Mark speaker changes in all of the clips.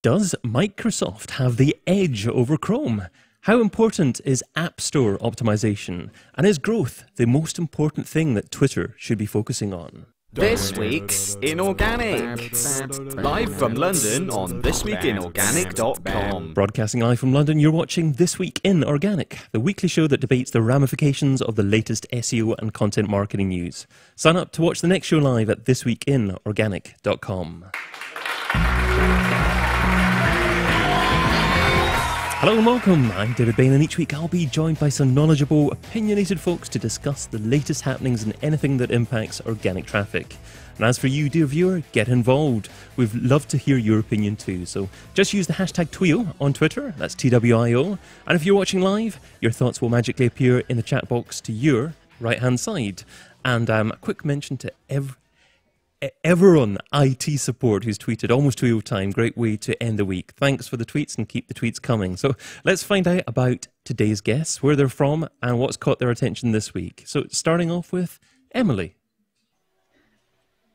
Speaker 1: Does Microsoft have the edge over Chrome? How important is App Store optimization? And is growth the most important thing that Twitter should be focusing on?
Speaker 2: This week's Inorganic. Live from London on thisweekinorganic.com.
Speaker 1: Broadcasting live from London, you're watching This Week in Organic, the weekly show that debates the ramifications of the latest SEO and content marketing news. Sign up to watch the next show live at thisweekinorganic.com. Hello and welcome, I'm David Bain, and each week I'll be joined by some knowledgeable, opinionated folks to discuss the latest happenings in anything that impacts organic traffic. And as for you, dear viewer, get involved. We'd love to hear your opinion too, so just use the hashtag TWIO on Twitter, that's TWIO, and if you're watching live, your thoughts will magically appear in the chat box to your right-hand side. And a quick mention to everyone IT support who's tweeted almost TWIO-10. Great way to end the week. Thanks for the tweets and keep the tweets coming. So let's find out about today's guests, where they're from and what's caught their attention this week. So starting off with Emily.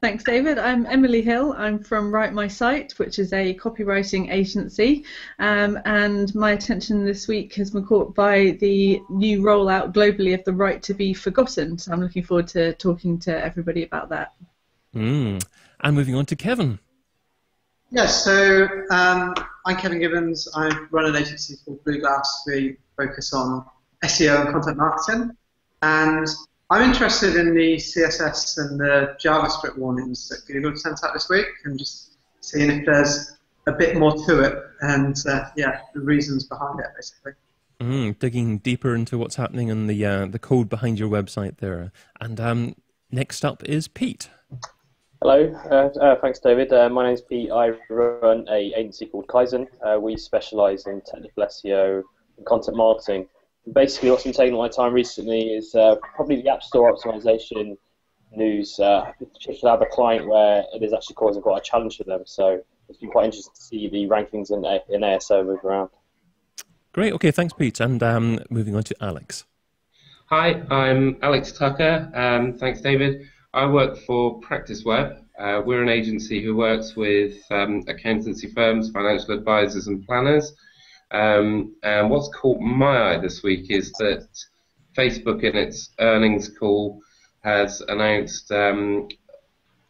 Speaker 3: Thanks, David. I'm Emily Hill. I'm from Write My Site, which is a copywriting agency. And my attention this week has been caught by the new rollout globally of the right to be forgotten. So I'm looking forward to talking to everybody about that.
Speaker 1: And moving on to Kevin.
Speaker 4: Yes, so I'm Kevin Gibbons. I run an agency called Blue Glass. We focus on SEO and content marketing. And I'm interested in the CSS and the JavaScript warnings that Google sent out this week and just seeing if there's a bit more to it and, the reasons behind it, basically.
Speaker 1: Digging deeper into what's happening in the code behind your website there. And next up is Pete.
Speaker 5: Hello, thanks David. My name's Pete. I run an agency called Kaizen. We specialise in technical SEO and content marketing. Basically what's been taking my time recently is probably the App Store optimization news. Particularly I have a client where it is actually causing quite a challenge for them, so it's been quite interesting to see the rankings in ASO move around.
Speaker 1: Great, okay, thanks Pete. And moving on to Alex.
Speaker 6: Hi, I'm Alex Tucker. Thanks David. I work for Practice Web. We're an agency who works with accountancy firms, financial advisors and planners. And what's caught my eye this week is that Facebook in its earnings call has announced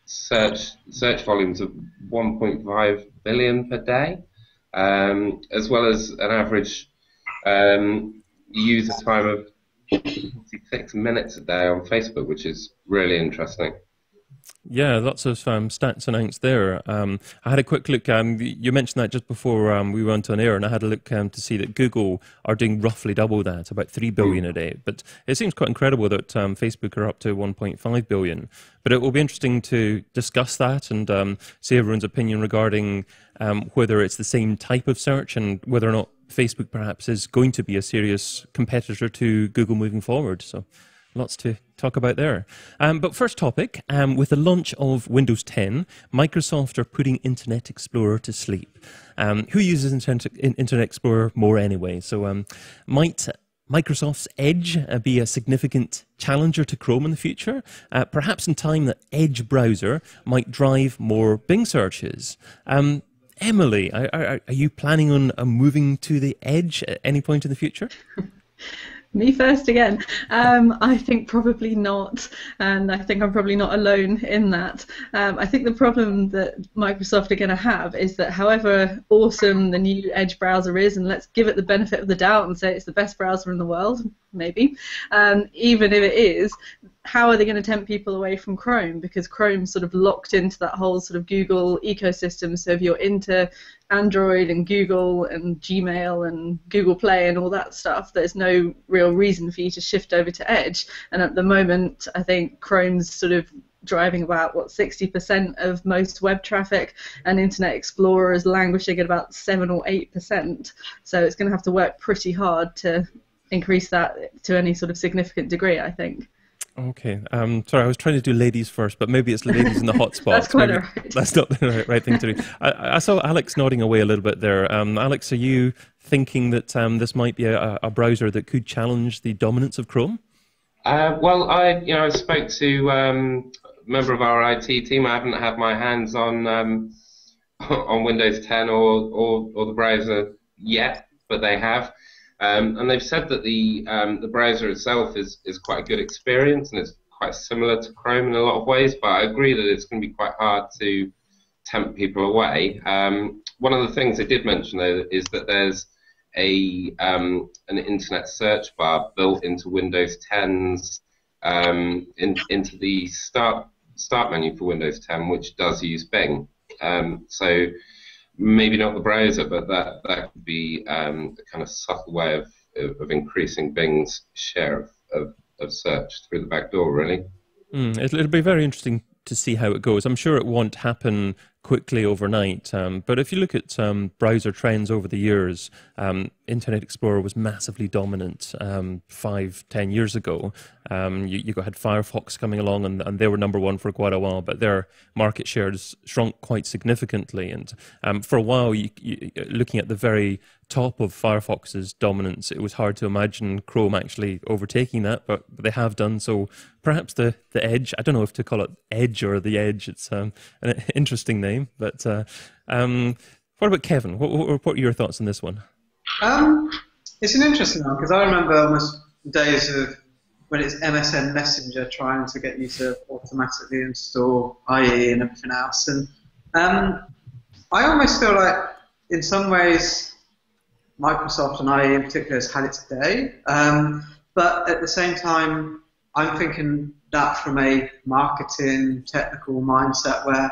Speaker 6: search volumes of 1.5 billion per day, as well as an average user time of 46 minutes a day on Facebook, which is really interesting.
Speaker 1: Yeah, lots of stats announced there. I had a quick look. You mentioned that just before we went on air, and I had a look to see that Google are doing roughly double that, about 3 billion a day. But it seems quite incredible that Facebook are up to 1.5 billion. But it will be interesting to discuss that and see everyone's opinion regarding whether it's the same type of search and whether or not Facebook perhaps is going to be a serious competitor to Google moving forward. So lots to talk about there. But first topic, with the launch of Windows 10, Microsoft are putting Internet Explorer to sleep. Who uses Internet Explorer more anyway? So might Microsoft's Edge be a significant challenger to Chrome in the future? Perhaps in time that Edge browser might drive more Bing searches. Emily, are you planning on moving to the Edge at any point in the future?
Speaker 3: Me first again. I think probably not, and I think I'm probably not alone in that. I think the problem that Microsoft are going to have is that however awesome the new Edge browser is, and let's give it the benefit of the doubt and say it's the best browser in the world, maybe, even if it is, how are they going to tempt people away from Chrome? Because Chrome's sort of locked into that whole sort of Google ecosystem. So if you're into Android and Google and Gmail and Google Play and all that stuff, there's no real reason for you to shift over to Edge. And at the moment, I think Chrome's sort of driving about, 60% of most web traffic, and Internet Explorer is languishing at about 7 or 8%. So it's going to have to work pretty hard to increase that to any sort of significant degree, I think.
Speaker 1: Okay. Sorry, I was trying to do ladies first, but maybe it's ladies in the hot spots.
Speaker 3: That's quite all right.
Speaker 1: That's not the right thing to do. I saw Alex nodding away a little bit there. Alex, are you thinking that this might be a browser that could challenge the dominance of Chrome?
Speaker 6: Well, I spoke to a member of our IT team. I haven't had my hands on on Windows 10 or the browser yet, but they have. And they've said that the browser itself is quite a good experience, and it's quite similar to Chrome in a lot of ways, but I agree that it's going to be quite hard to tempt people away. One of the things they did mention, though, is that there's an internet search bar built into Windows 10's into the start menu for Windows 10, which does use Bing. So maybe not the browser, but that could be a kind of subtle way of increasing Bing's share of search through the back door, really.
Speaker 1: It'll be very interesting to see how it goes. I'm sure it won't happen quickly overnight, but if you look at browser trends over the years, Internet Explorer was massively dominant 5-10 years ago. You had Firefox coming along, and they were #1 for quite a while, but their market shares shrunk quite significantly. And for a while, looking at the very top of Firefox's dominance, it was hard to imagine Chrome actually overtaking that, but they have done so. Perhaps the Edge, I don't know if to call it Edge or the Edge, it's an interesting name, but what about Kevin? What are your thoughts on this one?
Speaker 4: It's an interesting one, because I remember almost days of when it's MSN Messenger trying to get you to automatically install IE and everything else, and I almost feel like in some ways Microsoft and IE in particular has had its day, but at the same time I'm thinking that from a marketing technical mindset where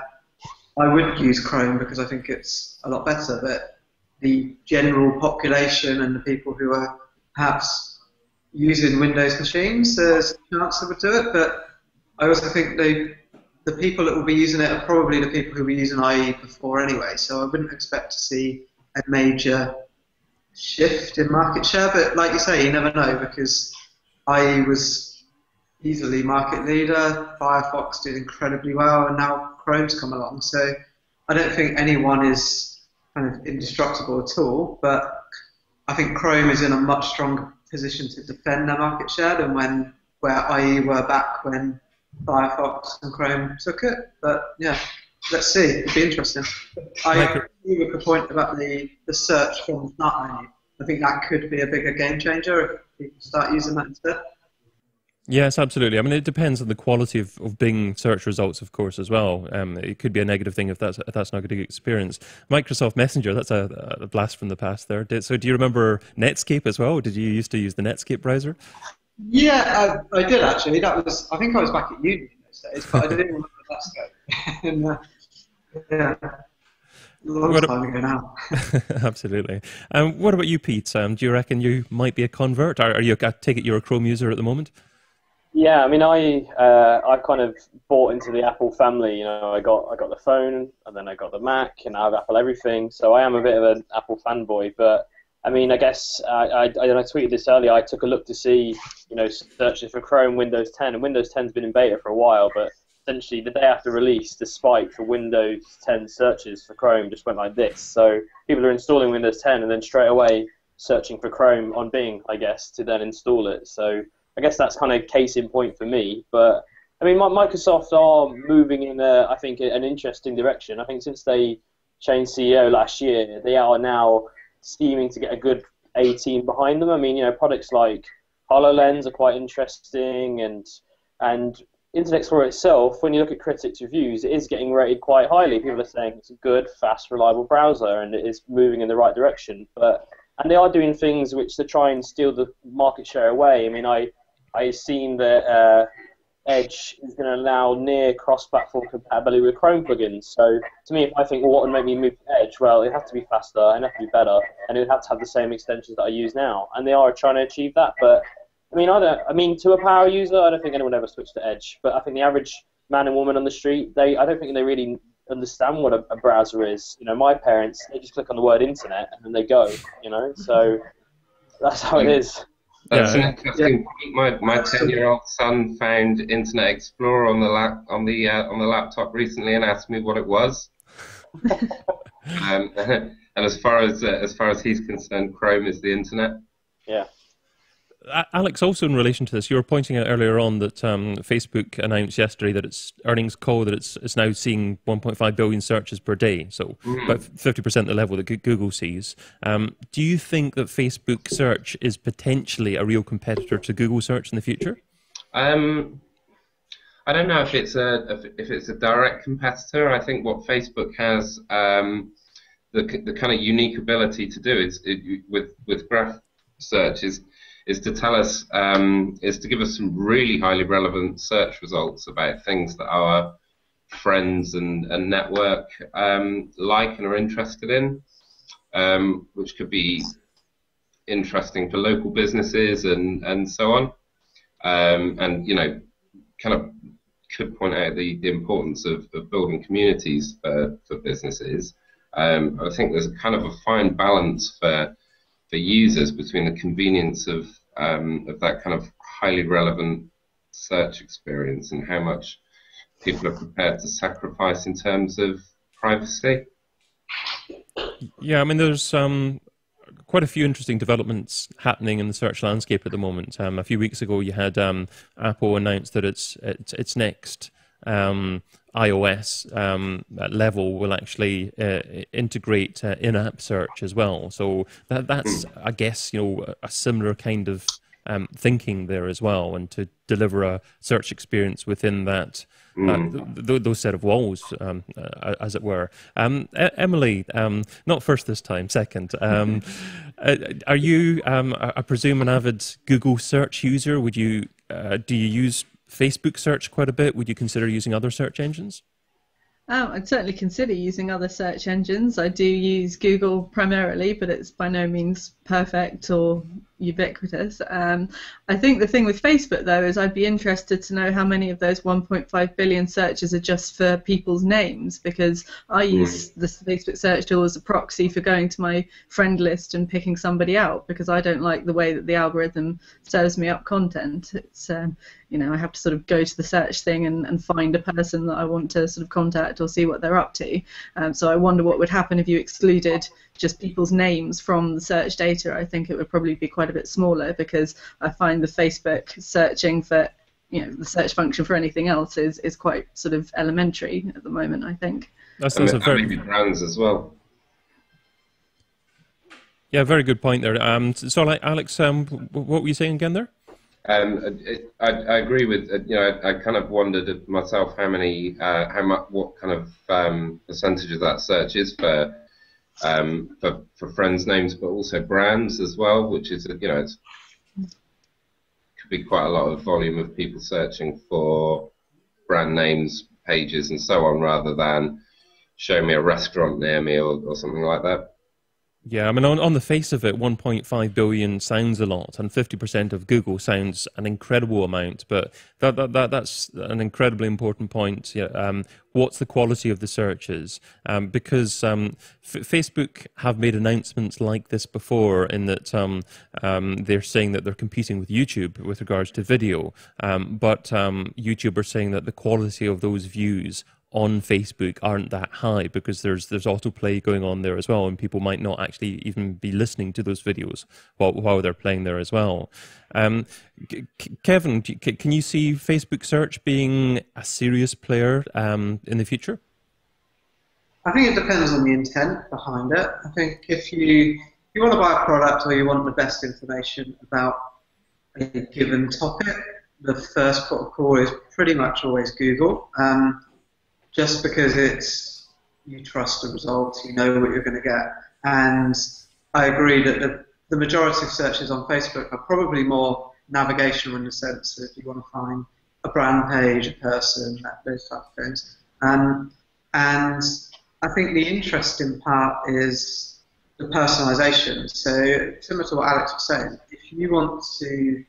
Speaker 4: I would use Chrome because I think it's a lot better, but the general population and the people who are perhaps using Windows machines, there's a chance they would do it, but I also think the people that will be using it are probably the people who were using IE before anyway, so I wouldn't expect to see a major shift in market share, but like you say, you never know, because IE was easily market leader, Firefox did incredibly well, and now Chrome's come along, so I don't think anyone is kind of indestructible at all, but I think Chrome is in a much stronger position to defend their market share than where IE were back when Firefox and Chrome took it, but yeah, let's see, it'll be interesting. I agree with the point about the search from the start menu. I think that could be a bigger game changer if people start using that instead.
Speaker 1: Yes, absolutely. I mean, it depends on the quality of Bing search results, of course, as well. It could be a negative thing if that's not a good experience. Microsoft Messenger, that's a blast from the past there. So do you remember Netscape as well? Did you used to use the Netscape browser?
Speaker 4: Yeah, I did actually. I think I was back at uni in those days, but I didn't remember Netscape. And, yeah. A long time ago now.
Speaker 1: Absolutely. What about you, Pete? Do you reckon you might be a convert? I take it you're a Chrome user at the moment?
Speaker 5: Yeah, I mean, I kind of bought into the Apple family. You know, I got the phone, and then I got the Mac, and I have Apple everything. So I am a bit of an Apple fanboy. But I mean, I guess I tweeted this earlier. I took a look to see, you know, searches for Chrome, Windows 10, and Windows 10's been in beta for a while, but essentially the day after release, the spike for Windows 10 searches for Chrome just went like this. So people are installing Windows 10 and then straight away searching for Chrome on Bing, I guess, to then install it. So I guess that's kind of case in point for me. But I mean, Microsoft are moving in, I think, an interesting direction. I think since they changed CEO last year, they are now seeming to get a good A team behind them. I mean, you know, products like HoloLens are quite interesting, and Internet Explorer itself, when you look at critics' reviews, it is getting rated quite highly. People are saying it's a good, fast, reliable browser, and it is moving in the right direction. And they are doing things which to try and steal the market share away. I mean, I've seen that Edge is going to allow near cross-platform compatibility with Chrome plugins. So to me, if I think, well, what would make me move to Edge? Well, it'd have to be faster, and it'd have to be better, and it would have to have the same extensions that I use now. And they are trying to achieve that, but I mean, to a power user, I don't think anyone ever switched to Edge. But I think the average man and woman on the street, I don't think they really understand what a browser is. You know, my parents, they just click on the word internet and then they go. You know, so that's how it is.
Speaker 6: That's an interesting point. My 10-year-old son found Internet Explorer on the laptop recently and asked me what it was. And as far as he's concerned, Chrome is the internet.
Speaker 5: Yeah.
Speaker 1: Alex, also in relation to this, you were pointing out earlier on that Facebook announced yesterday that its earnings call that it's now seeing 1.5 billion searches per day, so about 50% the level that Google sees. Do you think that Facebook search is potentially a real competitor to Google search in the future?
Speaker 6: I don't know if it's a direct competitor. I think what Facebook has the kind of unique ability to do with graph search is to tell us, is to give us some really highly relevant search results about things that our friends and network like and are interested in, which could be interesting for local businesses and so on, and kind of could point out the importance of building communities for businesses. I think there's a kind of a fine balance for users between the convenience of that kind of highly relevant search experience and how much people are prepared to sacrifice in terms of privacy.
Speaker 1: Yeah, I mean, there's quite a few interesting developments happening in the search landscape at the moment. A few weeks ago, you had Apple announce that its next iOS level will actually integrate in-app search as well. So that's, I guess, a similar kind of thinking there as well, and to deliver a search experience within that those set of walls, as it were. Emily, not first this time, second. Are you, I presume, an avid Google search user? Would you do you use Facebook search quite a bit? Would you consider using other search engines?
Speaker 3: I'd certainly consider using other search engines. I do use Google primarily, but it's by no means perfect or ubiquitous. I think the thing with Facebook, though, is I'd be interested to know how many of those 1.5 billion searches are just for people's names, because I use the Facebook search tool as a proxy for going to my friend list and picking somebody out, because I don't like the way that the algorithm serves me up content. It's I have to sort of go to the search thing and find a person that I want to sort of contact or see what they're up to. So I wonder what would happen if you excluded just people's names from the search data. I think it would probably be quite a bit smaller, because I find the Facebook searching for, the search function for anything else is quite sort of elementary at the moment, I think.
Speaker 1: That's
Speaker 6: and maybe brands as well.
Speaker 1: Yeah, very good point there. So, Alex, what were you saying again there?
Speaker 6: I agree with I kind of wondered myself what kind of percentage of that search is for friends' names, but also brands as well, which is it could be quite a lot of volume of people searching for brand names, pages, and so on, rather than show me a restaurant near me or something like that.
Speaker 1: Yeah, I mean, on the face of it, 1.5 billion sounds a lot, and 50% of Google sounds an incredible amount. But that's an incredibly important point. Yeah, what's the quality of the searches? Because Facebook have made announcements like this before, in that they're saying that they're competing with YouTube with regards to video, but YouTube are saying that the quality of those views on Facebook aren't that high, because there's autoplay going on there as well, and people might not actually even be listening to those videos while they're playing there as well. Kevin, can you see Facebook search being a serious player in the future?
Speaker 4: I think it depends on the intent behind it. I think if you want to buy a product, or you want the best information about a given topic, the first port of call is pretty much always Google. Just because you trust the results, you know what you're going to get. And I agree that the majority of searches on Facebook are probably more navigational, in the sense that you want to find a brand page, a person, those type of things. And I think the interesting part is the personalization. So similar to what Alex was saying, if you want to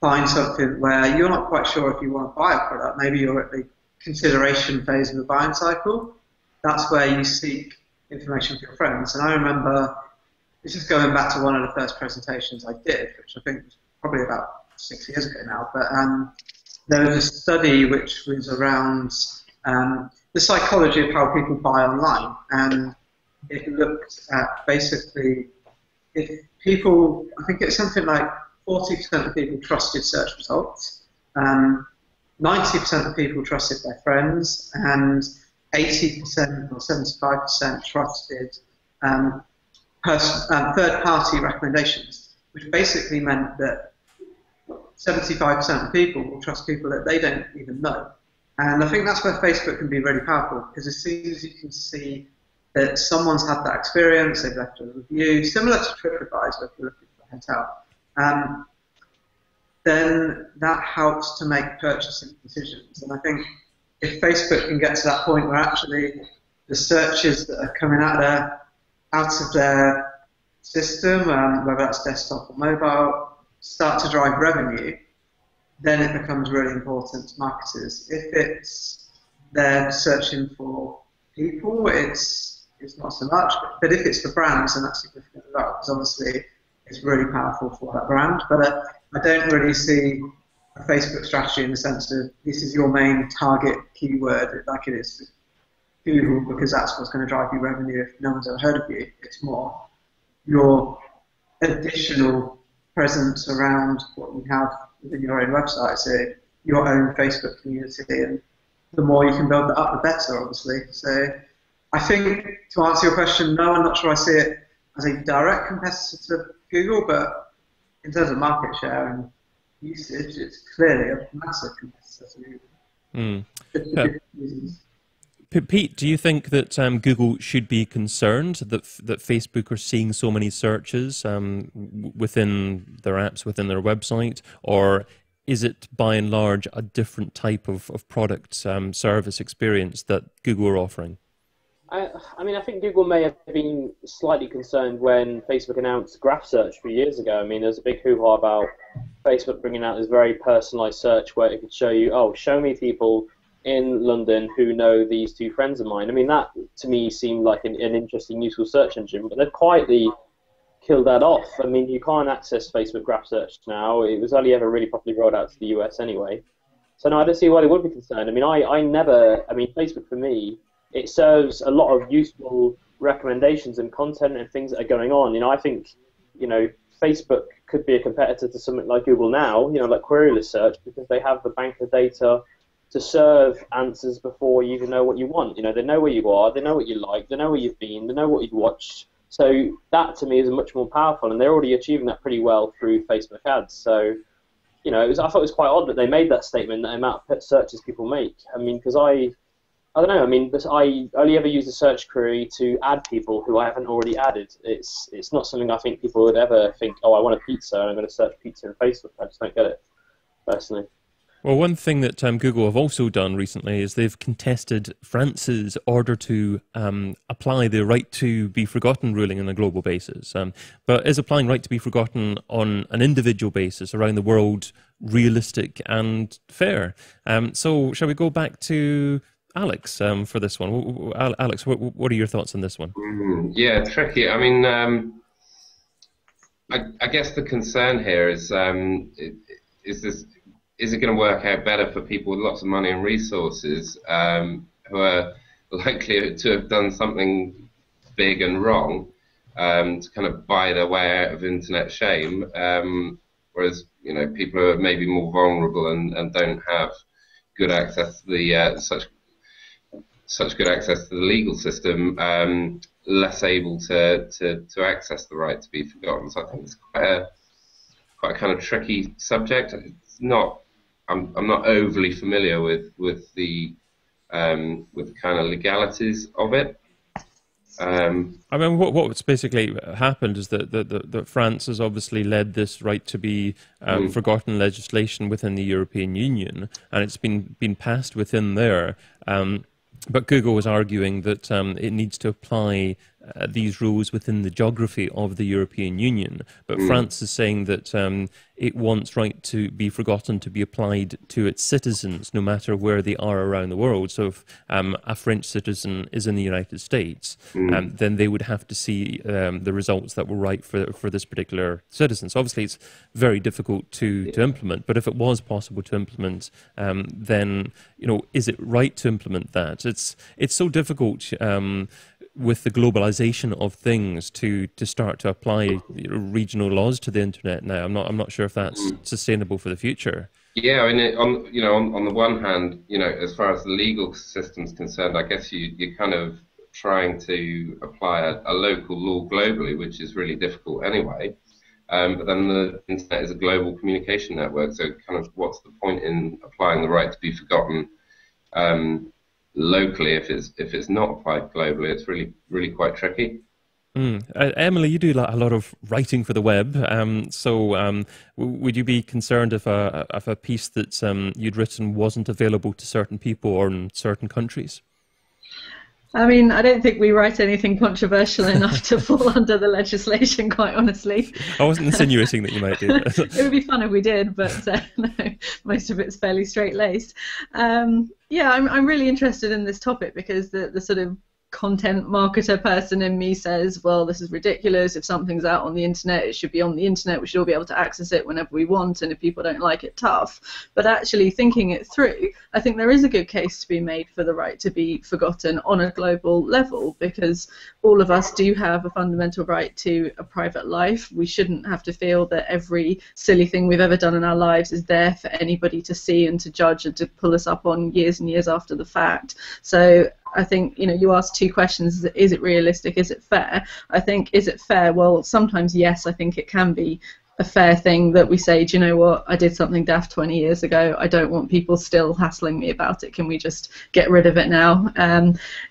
Speaker 4: find something where you're not quite sure if you want to buy a product, maybe you're at the consideration phase of the buying cycle, that's where you seek information for your friends. And I remember, this is going back to one of the first presentations I did, which I think was probably about 6 years ago now, but there was a study which was around the psychology of how people buy online, and it looked at basically if people, I think it's something like 40% of people trusted search results, 90% of people trusted their friends, and 80% or 75% trusted third-party recommendations, which basically meant that 75% of people will trust people that they don't even know. And I think that's where Facebook can be really powerful, because as soon as you can see that someone's had that experience, they've left a review, similar to TripAdvisor if you're looking for a hotel, then that helps to make purchasing decisions. And I think if Facebook can get to that point where actually the searches that are coming out of their system, whether that's desktop or mobile, start to drive revenue, then it becomes really important to marketers. If it's they're searching for people, it's not so much. But if it's for brands, then that's significant as well, because obviously it's really powerful for that brand. But I don't really see a Facebook strategy in the sense of this is your main target keyword like it is with Google, because that's what's going to drive you revenue if no one's ever heard of you. It's more your additional presence around what you have within your own website, so your own Facebook community, and the more you can build that up, the better, obviously. So I think, to answer your question, no, I'm not sure I see it as a direct competitor to Google, but in terms of market share and usage, it's clearly a massive competitor to Google.
Speaker 1: Pete, do you think that Google should be concerned that Facebook are seeing so many searches within their apps, within their website, or is it by and large a different type of product service experience that Google are offering?
Speaker 5: I mean, I think Google may have been slightly concerned when Facebook announced graph search a few years ago. I mean, there's a big hoo-ha about Facebook bringing out this very personalized search where it could show you, oh, show me people in London who know these two friends of mine. I mean, that to me seemed like an interesting, useful search engine, but they've quietly killed that off. I mean, you can't access Facebook graph search now. It was only ever really properly rolled out to the US anyway. So no, I don't see why they would be concerned. I mean, Facebook for me, it serves a lot of useful recommendations and content and things that are going on. You know, I think, you know, Facebook could be a competitor to something like Google now, you know, like queryless search, because they have the bank of data to serve answers before you even know what you want. You know, they know where you are, they know what you like, they know where you've been, they know what you've watched. So that to me is much more powerful, and they're already achieving that pretty well through Facebook ads. So, you know, I thought it was quite odd that they made that statement, the amount of searches people make. I mean, because I don't know. I mean, but I only ever use a search query to add people who I haven't already added. It's not something I think people would ever think, oh, I want a pizza, and I'm going to search pizza on Facebook. I just don't get it, personally.
Speaker 1: Well, one thing that Google have also done recently is they've contested France's order to apply the right to be forgotten ruling on a global basis. But is applying right to be forgotten on an individual basis around the world realistic and fair? So shall we go back to Alex for this one? Alex, what are your thoughts on this one?
Speaker 6: Yeah, tricky. I mean, I guess the concern here is is it going to work out better for people with lots of money and resources who are likely to have done something big and wrong to kind of buy their way out of internet shame, whereas, you know, people who are maybe more vulnerable and don't have good access to the such good access to the legal system, less able to access the right to be forgotten. So I think it's quite a kind of tricky subject. It's not. I'm not overly familiar with the kind of legalities of it.
Speaker 1: I mean, what's basically happened is that France has obviously led this right to be forgotten legislation within the European Union, and it's been passed within there. But Google is arguing that it needs to apply these rules within the geography of the European Union. But France is saying that it wants right to be forgotten to be applied to its citizens, no matter where they are around the world. So if a French citizen is in the United States, then they would have to see the results that were right for this particular citizen. So obviously it's very difficult to implement, but if it was possible to implement, then, you know, is it right to implement that? It's so difficult with the globalization of things to start to apply regional laws to the internet now. I'm not sure if that's sustainable for the future.
Speaker 6: Yeah, I mean, on the one hand, as far as the legal system's concerned, I guess you're kind of trying to apply a local law globally, which is really difficult anyway. But then the internet is a global communication network, so kind of what's the point in applying the right to be forgotten locally if it's not applied globally? It's really quite tricky.
Speaker 1: Emily, you do a lot of writing for the web. Would you be concerned if a piece that you'd written wasn't available to certain people or in certain countries?
Speaker 3: I mean, I don't think we write anything controversial enough to fall under the legislation, quite honestly.
Speaker 1: I wasn't insinuating that you might do that.
Speaker 3: It would be fun if we did, but no, most of it's fairly straight-laced. Yeah, I'm really interested in this topic because the sort of content marketer person in me says, well, this is ridiculous. If something's out on the internet, it should be on the internet. We should all be able to access it whenever we want, and if people don't like it, tough. But actually thinking it through, I think there is a good case to be made for the right to be forgotten on a global level, because all of us do have a fundamental right to a private life. We shouldn't have to feel that every silly thing we've ever done in our lives is there for anybody to see and to judge and to pull us up on years and years after the fact. So I think, you asked two questions. Is it realistic? Is it fair? I think, is it fair? Well, sometimes, yes, I think it can be a fair thing that we say, do you know what, I did something daft 20 years ago. I don't want people still hassling me about it. Can we just get rid of it now?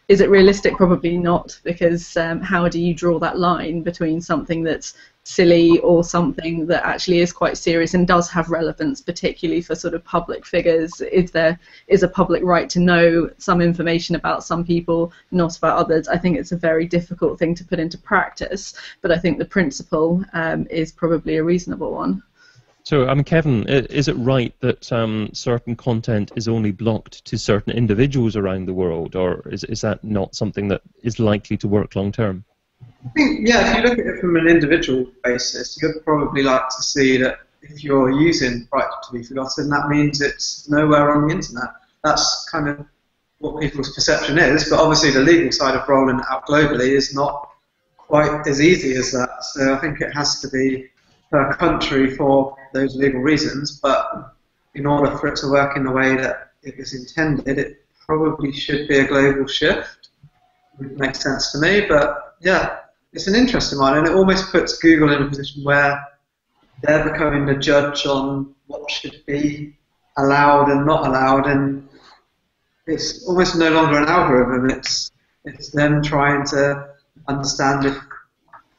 Speaker 3: Is it realistic? Probably not, because how do you draw that line between something that's silly or something that actually is quite serious and does have relevance, particularly for sort of public figures? Is a public right to know some information about some people, not about others? I think it's a very difficult thing to put into practice, but I think the principle is probably a reasonable one.
Speaker 1: So, Kevin, is it right that certain content is only blocked to certain individuals around the world, or is that not something that is likely to work long term?
Speaker 4: I think, yeah, if you look at it from an individual basis, you'd probably like to see that if you're using right to be forgotten, that means it's nowhere on the internet. That's kind of what people's perception is, but obviously the legal side of rolling it out globally is not quite as easy as that. So I think it has to be per country for those legal reasons, but in order for it to work in the way that it was intended, it probably should be a global shift. It would make sense to me, but yeah, it's an interesting one, and it almost puts Google in a position where they're becoming the judge on what should be allowed and not allowed, and it's almost no longer an algorithm. It's them trying to understand if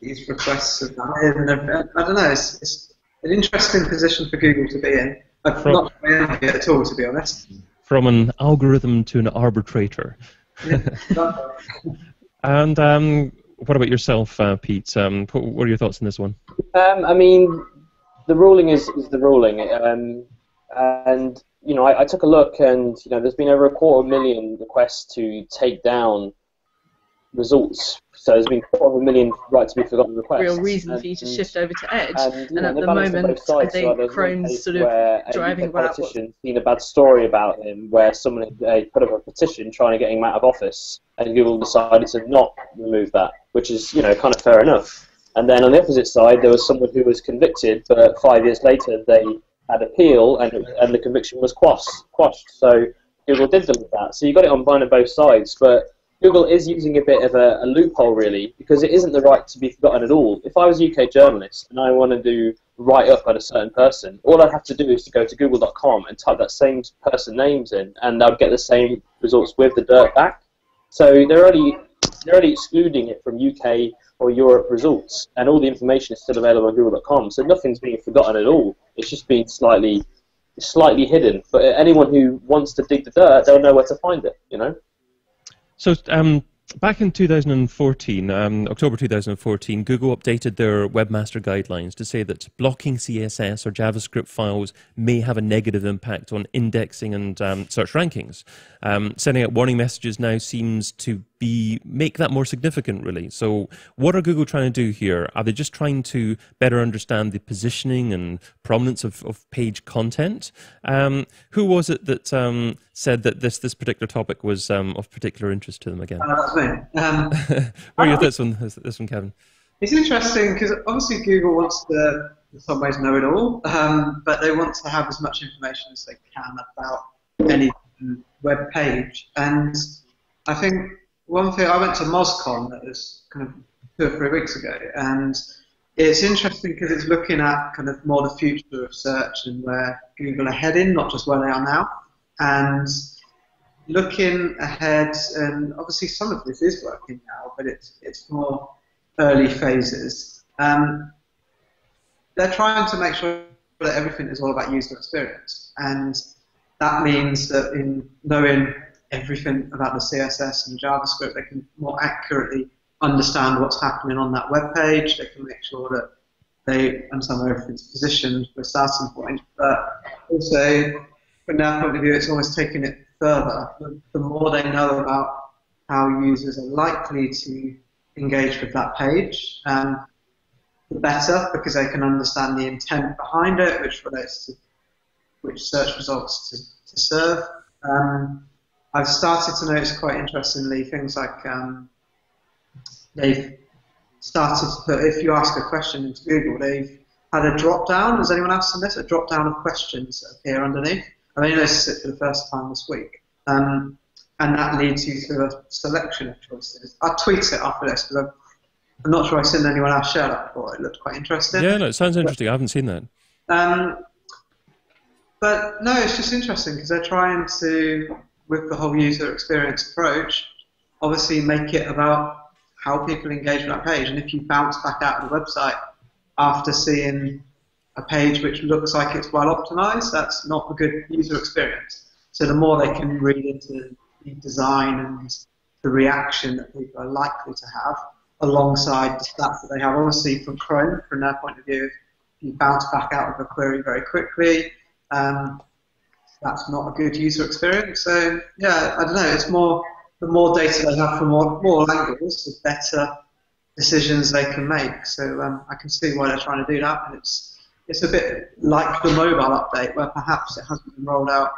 Speaker 4: these requests are valid, and I don't know. It's an interesting position for Google to be in. I'm not very happy at all, to be honest.
Speaker 1: From an algorithm to an arbitrator.
Speaker 4: Yeah,
Speaker 1: and what about yourself, Pete? What are your thoughts on this one?
Speaker 5: I mean, the ruling is the ruling, and I took a look, and there's been over 250,000 requests to take down results. So there's been 250,000 right to be forgotten requests.
Speaker 3: Real reason for you to shift over to Edge, and at the moment, I think Chrome's sort of driving about.
Speaker 5: Politician seen a bad story about him, where someone had put up a petition trying to get him out of office, and Google decided to not remove that, which is kind of fair enough. And then on the opposite side, there was someone who was convicted, but 5 years later they had appeal, and the conviction was quashed. So Google did delete that. So you got it on both sides, but Google is using a bit of a loophole, really, because it isn't the right to be forgotten at all. If I was a UK journalist and I wanted to write up on a certain person, all I'd have to do is to go to google.com and type that same person names in, and I'd get the same results with the dirt back. So they're only excluding it from UK or Europe results, and all the information is still available on google.com. So nothing's being forgotten at all. It's just being slightly hidden. But anyone who wants to dig the dirt, they'll know where to find it.
Speaker 1: So back in 2014, October 2014, Google updated their webmaster guidelines to say that blocking CSS or JavaScript files may have a negative impact on indexing and search rankings. Sending out warning messages now seems to make that more significant, really. So what are Google trying to do here? Are they just trying to better understand the positioning and prominence of page content? Who was it that said that this particular topic was of particular interest to them again?
Speaker 4: That's me.
Speaker 1: What are your thoughts on this one, Kevin?
Speaker 4: It's interesting because obviously Google wants to, in some ways, know it all, but they want to have as much information as they can about any web page. And I think one thing, I went to MozCon, that was kind of 2 or 3 weeks ago, and it's interesting because it's looking at kind of more the future of search and where Google are heading, not just where they are now. And looking ahead, and obviously some of this is working now, but it's more early phases. They're trying to make sure that everything is all about user experience, and that means that in knowing everything about the CSS and JavaScript, they can more accurately understand what's happening on that web page. They can make sure that they understand where everything's positioned for a starting point. But also, from their point of view, it's almost taking it further. The more they know about how users are likely to engage with that page, the better, because they can understand the intent behind it, which relates to which search results to serve. I've started to notice, quite interestingly, things like they've started to put, if you ask a question into Google, they've had a drop-down. Has anyone else seen this? A drop-down of questions that appear underneath. I only noticed it for the first time this week. And that leads you to a selection of choices. I'll tweet it after this, because I'm not sure I've seen anyone else share that before. It looked quite interesting.
Speaker 1: Yeah, no, it sounds interesting. I haven't seen that.
Speaker 4: But no, it's just interesting because they're trying to, with the whole user experience approach, obviously make it about how people engage with that page. And if you bounce back out of the website after seeing a page which looks like it's well optimized, that's not a good user experience. So the more they can read into the design and the reaction that people are likely to have, alongside the stats that they have, obviously from Chrome, from their point of view, if you bounce back out of a query very quickly, that's not a good user experience. So yeah, I don't know, it's more, the more data they have from more angles, the better decisions they can make. So I can see why they're trying to do that, and it's a bit like the mobile update, where perhaps it hasn't been rolled out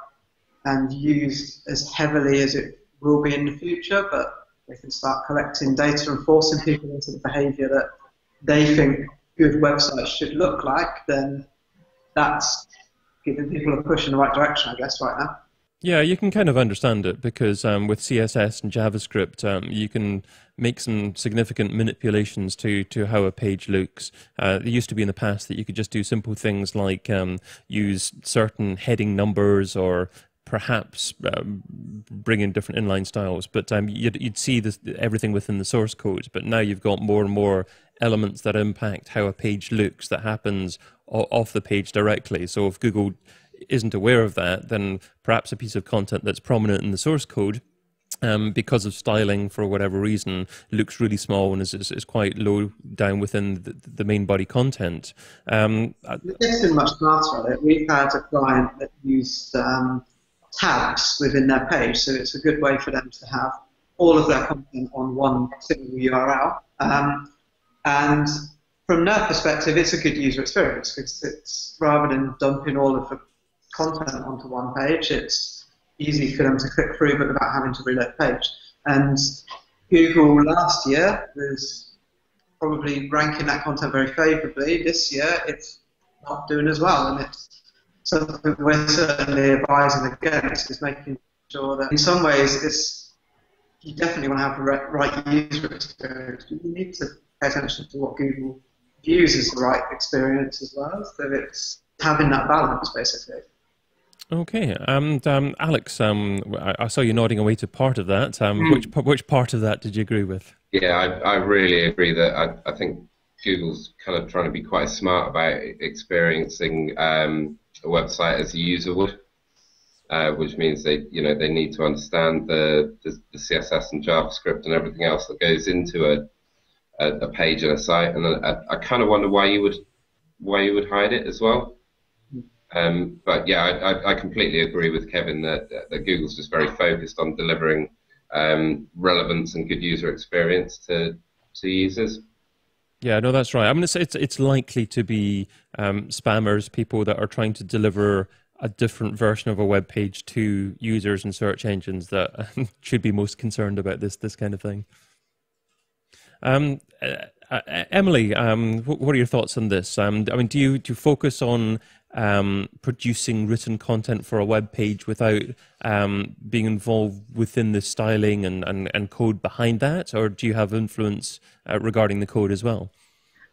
Speaker 4: and used as heavily as it will be in the future, but they can start collecting data and forcing people into the behavior that they think good websites should look like, then that's giving people a push in the right direction, I guess, right now.
Speaker 1: Yeah, you can kind of understand it because with CSS and JavaScript, you can make some significant manipulations to how a page looks. It used to be in the past that you could just do simple things like use certain heading numbers or perhaps bring in different inline styles, but you'd see everything within the source code. But now you've got more and more elements that impact how a page looks that happens off the page directly. So if Google isn't aware of that, then perhaps a piece of content that's prominent in the source code, because of styling for whatever reason, looks really small and is quite low down within the main body content.
Speaker 4: It's getting much smarter at it. We've had a client that used tabs within their page, so it's a good way for them to have all of their content on one single URL. And from their perspective, it's a good user experience because it's, rather than dumping all of the content onto one page, it's easy for them to click through but without having to reload the page. And Google last year was probably ranking that content very favorably. This year it's not doing as well, and it's something we're certainly advising against, is making sure that in some ways you definitely want to have the right user experience, but you need to pay attention to what Google views as the right experience as well, so it's having that balance basically.
Speaker 1: Okay, and Alex, I saw you nodding away to part of that. Which part of that did you agree with?
Speaker 6: Yeah, I really agree that I think Google's kind of trying to be quite smart about experiencing a website as a user would, which means they need to understand the CSS and JavaScript and everything else that goes into a page and a site, and I kind of wonder why you would hide it as well. But yeah, I completely agree with Kevin that Google's just very focused on delivering relevance and good user experience to users.
Speaker 1: Yeah, no, that's right. I mean, it's likely to be spammers, people that are trying to deliver a different version of a web page to users and search engines that should be most concerned about this kind of thing. Emily, what are your thoughts on this? I mean, do you focus on producing written content for a web page without being involved within the styling and code behind that, or do you have influence regarding the code as well?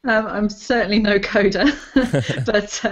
Speaker 3: I'm certainly no coder, but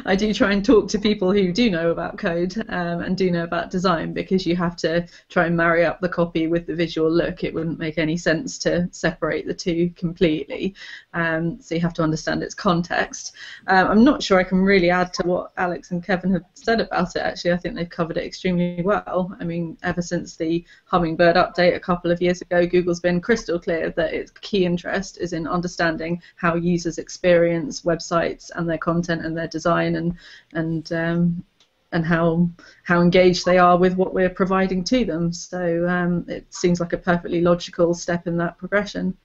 Speaker 3: I do try and talk to people who do know about code and do know about design, because you have to try and marry up the copy with the visual look. It wouldn't make any sense to separate the two completely, so you have to understand its context. I'm not sure I can really add to what Alex and Kevin have said about it. Actually, I think they've covered it extremely well. I mean, ever since the Hummingbird update a couple of years ago, Google's been crystal clear that its key interest is in understanding how users experience websites and their content and their design and how engaged they are with what we're providing to them. So it seems like a perfectly logical step in that progression.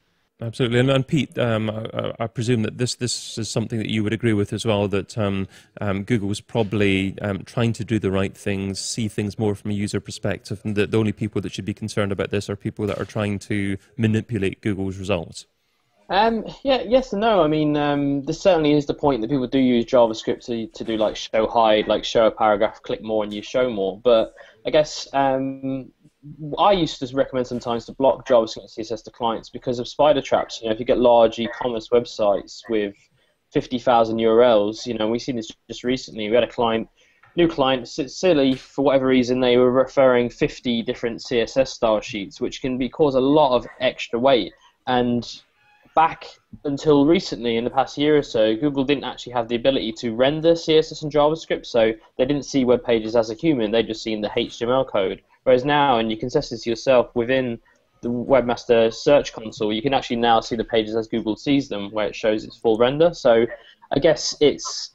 Speaker 1: Absolutely, and Pete, I presume that this is something that you would agree with as well. That Google was probably trying to do the right things, see things more from a user perspective, and that the only people that should be concerned about this are people that are trying to manipulate Google's results.
Speaker 5: Yeah, yes and no. I mean, this certainly is the point that people do use JavaScript to do like show hide, like show a paragraph, click more, and you show more. But I guess I used to recommend sometimes to block JavaScript and CSS to clients because of spider traps. You know, if you get large e-commerce websites with 50,000 URLs, you know, we've seen this just recently. We had a new client, silly for whatever reason, they were referring 50 different CSS style sheets, which can cause a lot of extra weight. And back until recently, in the past year or so, Google didn't actually have the ability to render CSS and JavaScript, so they didn't see web pages as a human, they just seen the HTML code. Whereas now, and you can test this yourself within the Webmaster Search Console, you can actually now see the pages as Google sees them, where it shows its full render. So I guess it's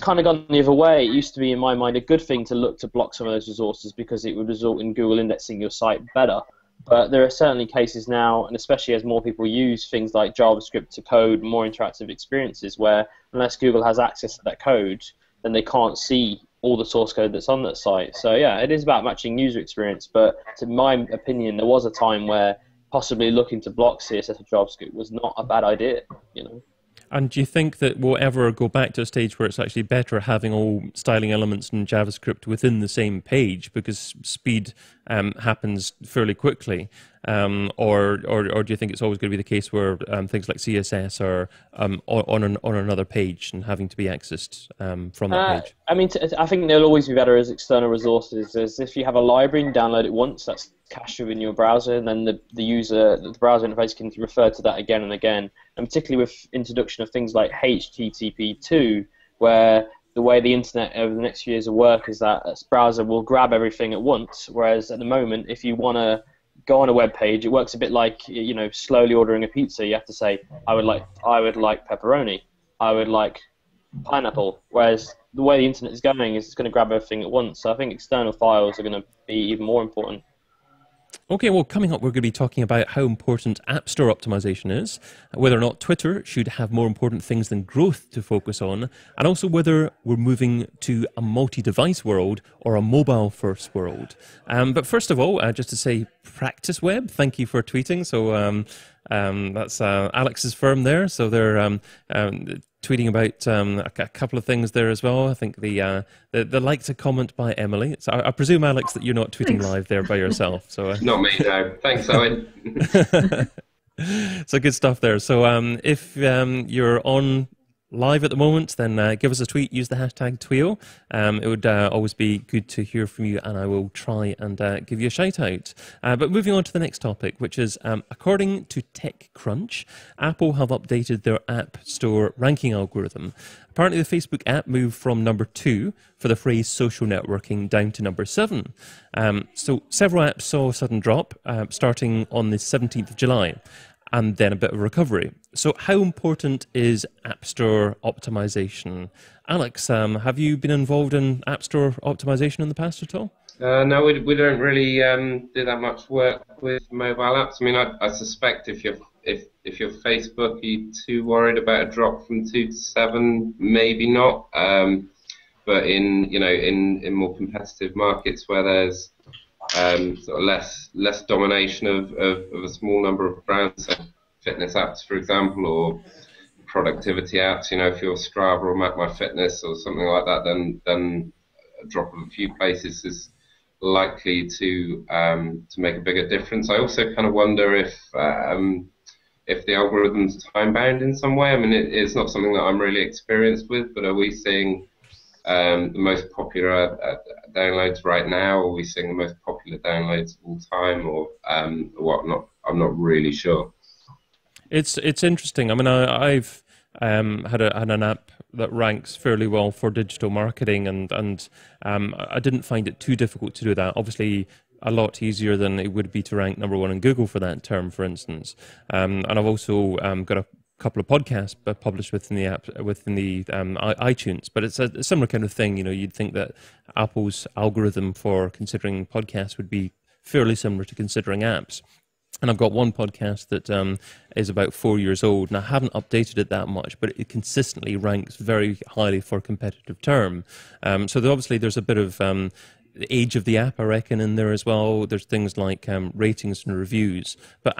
Speaker 5: kind of gone the other way. It used to be, in my mind, a good thing to look to block some of those resources because it would result in Google indexing your site better. But there are certainly cases now, and especially as more people use things like JavaScript to code more interactive experiences, where unless Google has access to that code, then they can't see all the source code that's on that site. So yeah, it is about matching user experience, but to my opinion, there was a time where possibly looking to block CSS or JavaScript was not a bad idea, you know.
Speaker 1: And do you think that we'll ever go back to a stage where it's actually better having all styling elements in JavaScript within the same page because speed happens fairly quickly? Or do you think it's always going to be the case where things like CSS are on another page and having to be accessed from that page? I
Speaker 5: mean, I think they'll always be better as external resources. As if you have a library and download it once, that's cached within your browser, and then the browser interface can refer to that again and again. And particularly with introduction of things like HTTP2, where the way the internet over the next few years will work is that a browser will grab everything at once, whereas at the moment, if you want to go on a web page, it works a bit like, you know, slowly ordering a pizza. You have to say, I would like pepperoni, I would like pineapple. Whereas the way the internet is going is it's going to grab everything at once. So I think external files are going to be even more important.
Speaker 1: Okay, well, coming up, we're going to be talking about how important App Store optimization is, whether or not Twitter should have more important things than growth to focus on, and also whether we're moving to a multi-device world or a mobile-first world. But first of all, just to say, Practice Web, thank you for tweeting. So that's Alex's firm there. So they're tweeting about a couple of things there as well. I think the like to comment by Emily. So I presume, Alex, that you're not tweeting live there by yourself. So
Speaker 6: not me, no. Thanks, Owen.
Speaker 1: So good stuff there. So if you're on live at the moment, then give us a tweet, use the hashtag TWIO. It would always be good to hear from you, and I will try and give you a shout out. But moving on to the next topic, which is according to TechCrunch, Apple have updated their App Store ranking algorithm. Apparently the Facebook app moved from number 2 for the phrase social networking down to number 7. So several apps saw a sudden drop starting on the 17th of July. And then a bit of recovery. So how important is App Store optimization? Alex, have you been involved in App Store optimization in the past at all?
Speaker 6: No, we don't really do that much work with mobile apps. I mean, I suspect if you're Facebook, are you too worried about a drop from 2 to 7? Maybe not. But in more competitive markets where there's sort of less domination of a small number of brands, so fitness apps, for example, or productivity apps. If you're Strava or MapMyFitness or something like that, then a drop of a few places is likely to make a bigger difference. I also kind of wonder if the algorithm's time bound in some way. I mean, it's not something that I'm really experienced with, but are we seeing the most popular downloads right now, or are we seeing the most popular downloads of all time, or what? I'm not really sure.
Speaker 1: It's interesting. I mean, I've had an app that ranks fairly well for digital marketing, and I didn't find it too difficult to do that. Obviously, a lot easier than it would be to rank #1 in Google for that term, for instance. And I've also got a couple of podcasts published within the app, within the iTunes. But it's a similar kind of thing. You'd think that Apple's algorithm for considering podcasts would be fairly similar to considering apps. And I've got one podcast that is about 4 years old, and I haven't updated it that much, but it consistently ranks very highly for a competitive term. So obviously there's a bit of the age of the app, I reckon, in there as well. There's things like ratings and reviews. But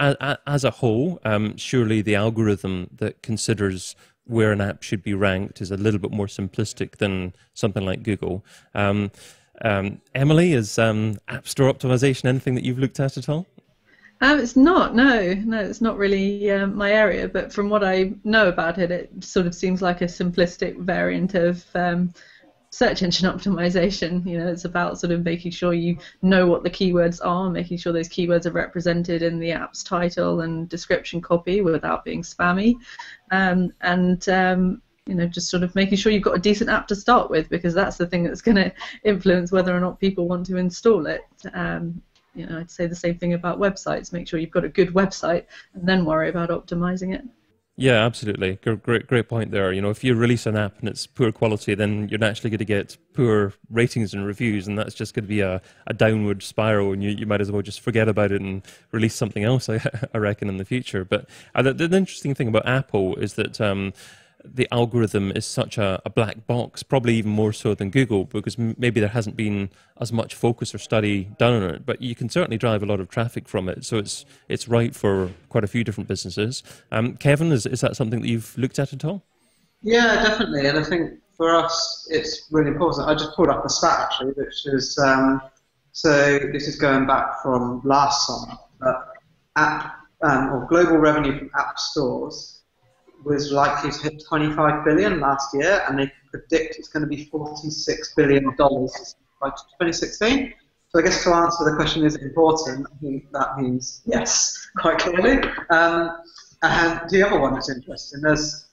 Speaker 1: as a whole, surely the algorithm that considers where an app should be ranked is a little bit more simplistic than something like Google. Emily, is App Store optimization anything that you've looked at all?
Speaker 3: It's not, no, it's not really my area, but from what I know about it, it sort of seems like a simplistic variant of search engine optimization. It's about sort of making sure you know what the keywords are, making sure those keywords are represented in the app's title and description copy without being spammy, and just sort of making sure you've got a decent app to start with, because that's the thing that's going to influence whether or not people want to install it. I'd say the same thing about websites. Make sure you've got a good website and then worry about optimizing it.
Speaker 1: Yeah, absolutely. Great point there. If you release an app and it's poor quality, then you're naturally going to get poor ratings and reviews, and that's just going to be a downward spiral, and you might as well just forget about it and release something else, I reckon, in the future. But the interesting thing about Apple is that the algorithm is such a black box, probably even more so than Google, because maybe there hasn't been as much focus or study done on it, but you can certainly drive a lot of traffic from it, so it's right for quite a few different businesses. Kevin, is that something that you've looked at all?
Speaker 4: Yeah, definitely, and I think for us it's really important. I just pulled up a stat actually, which is so this is going back from last summer, but or global revenue from app stores was likely to hit 25 billion last year, and they predict it's going to be $46 billion by 2016. So I guess to answer the question, is it important? I think that means yes, quite clearly. And the other one that's interesting, there's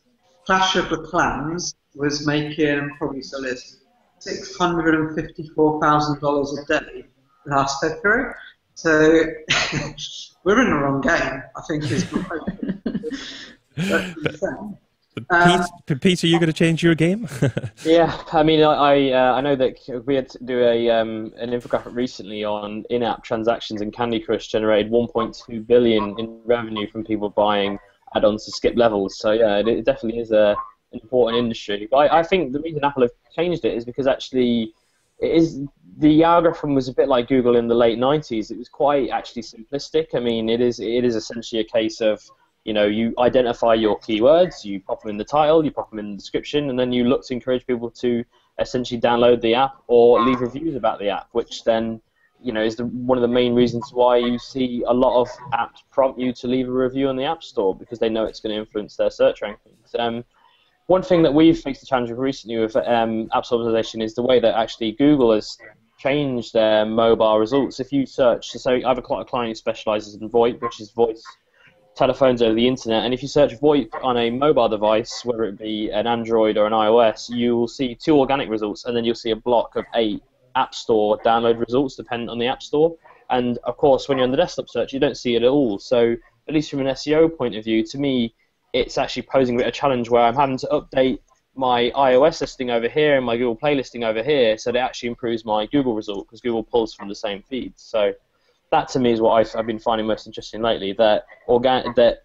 Speaker 4: Clash of the Clans was making, probably still is, $654,000 a day last February. So we're in the wrong game, I think is
Speaker 1: Peter, are you going to change your game?
Speaker 5: Yeah, I mean, I know that we had to do an infographic recently on in-app transactions, and Candy Crush generated 1.2 billion in revenue from people buying add-ons to skip levels. So yeah, it definitely is an important industry. But I think the reason Apple have changed it is because actually the algorithm was a bit like Google in the late 90s. It was quite actually simplistic. I mean, it is essentially a case of you identify your keywords, you pop them in the title, you pop them in the description, and then you look to encourage people to essentially download the app or leave reviews about the app, which then, is one of the main reasons why you see a lot of apps prompt you to leave a review on the App Store, because they know it's going to influence their search rankings. One thing that we've faced a challenge with recently with app optimization is the way that actually Google has changed their mobile results. If you search, so I have a client who specializes in VoIP, which is voice telephones over the internet, and if you search VoIP on a mobile device, whether it be an Android or an iOS, you will see 2 organic results, and then you'll see a block of 8 App Store download results dependent on the App Store. And of course, when you're on the desktop search, you don't see it at all. So at least from an SEO point of view, to me, it's actually posing a bit of a challenge where I'm having to update my iOS listing over here and my Google Play listing over here, so that actually improves my Google result because Google pulls from the same feeds. So that to me is what I've been finding most interesting lately, that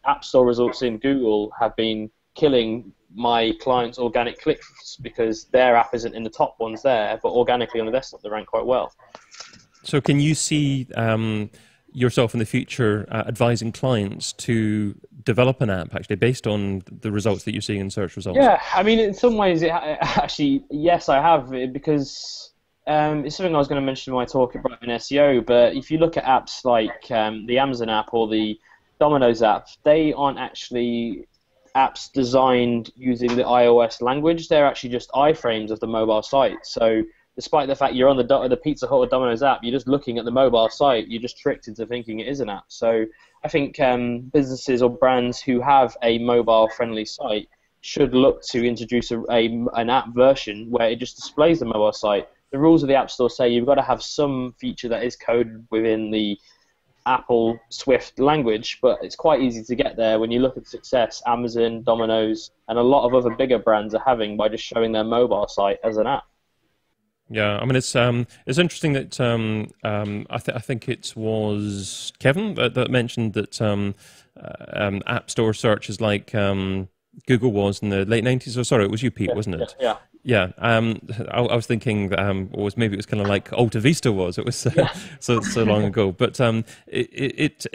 Speaker 5: App Store results in Google have been killing my clients' organic clicks because their app isn't in the top ones there, but organically on the desktop they rank quite well.
Speaker 1: So can you see yourself in the future advising clients to develop an app actually based on the results that you're seeing in search results?
Speaker 5: Yeah, I mean, in some ways, actually, yes, I have, because it's something I was going to mention in my talk about in SEO, but if you look at apps like the Amazon app or the Domino's app, they aren't actually apps designed using the iOS language. They're actually just iframes of the mobile site. So despite the fact you're on the Pizza Hut or Domino's app, you're just looking at the mobile site, you're just tricked into thinking it is an app. So I think businesses or brands who have a mobile-friendly site should look to introduce an app version where it just displays the mobile site. The rules of the App Store say you've got to have some feature that is coded within the Apple Swift language, but it's quite easy to get there when you look at the success Amazon, Domino's, and a lot of other bigger brands are having by just showing their mobile site as an app.
Speaker 1: Yeah, I mean it's interesting that I think it was Kevin that mentioned that App Store search is like Google was in the late 90s. Oh, sorry, it was you, Pete, wasn't it?
Speaker 5: Yeah.
Speaker 1: Yeah, I was thinking, or maybe it was kind of like Alta Vista was. It was so long ago. But it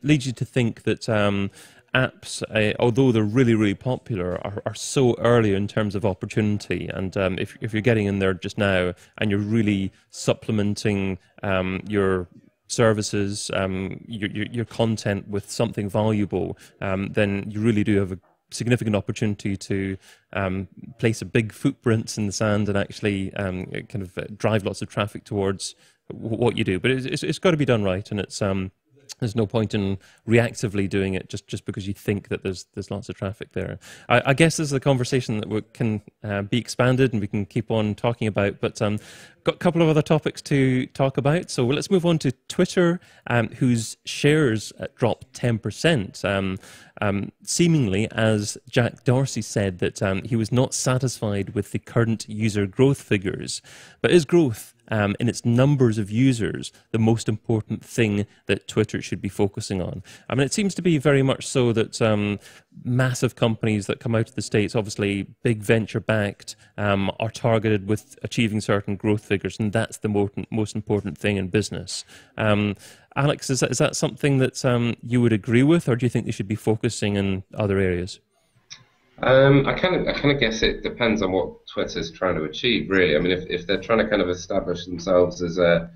Speaker 1: leads you to think that apps, although they're really, really popular, are so early in terms of opportunity. And if you're getting in there just now and you're really supplementing your services, your content with something valuable, then you really do have a significant opportunity to place a big footprint in the sand and actually kind of drive lots of traffic towards what you do. But it's got to be done right, and it's there's no point in reactively doing it just because you think that there's lots of traffic there. I guess this is a conversation that can be expanded and we can keep on talking about, but got a couple of other topics to talk about. So let's move on to Twitter, whose shares dropped 10%, seemingly as Jack Dorsey said that he was not satisfied with the current user growth figures. But is growth in its numbers of users the most important thing that Twitter should be focusing on? I mean, it seems to be very much so that massive companies that come out of the States, obviously big venture-backed, are targeted with achieving certain growth figures, and that's the most important thing in business. Alex, is that something that you would agree with, or do you think they should be focusing in other areas?
Speaker 6: I kind of guess it depends on what Twitter's trying to achieve, really. I mean, if they're trying to kind of establish themselves as a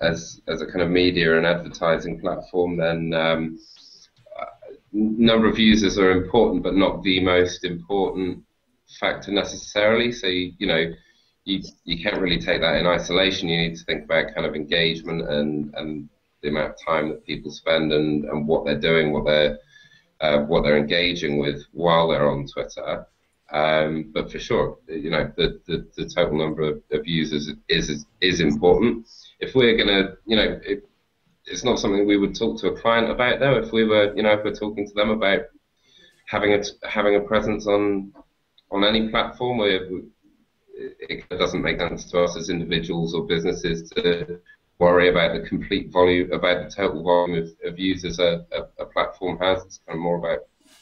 Speaker 6: kind of media and advertising platform, then number of users are important, but not the most important factor necessarily. So you can't really take that in isolation. You need to think about kind of engagement and the amount of time that people spend and what they're doing, what they're engaging with while they're on Twitter. But for sure, the total number of users is important. If we're gonna, it's not something we would talk to a client about, though. If we're talking to them about having a presence on any platform, where it doesn't make sense to us as individuals or businesses to worry about the complete volume, about the total volume of users a platform has. It's kind of more about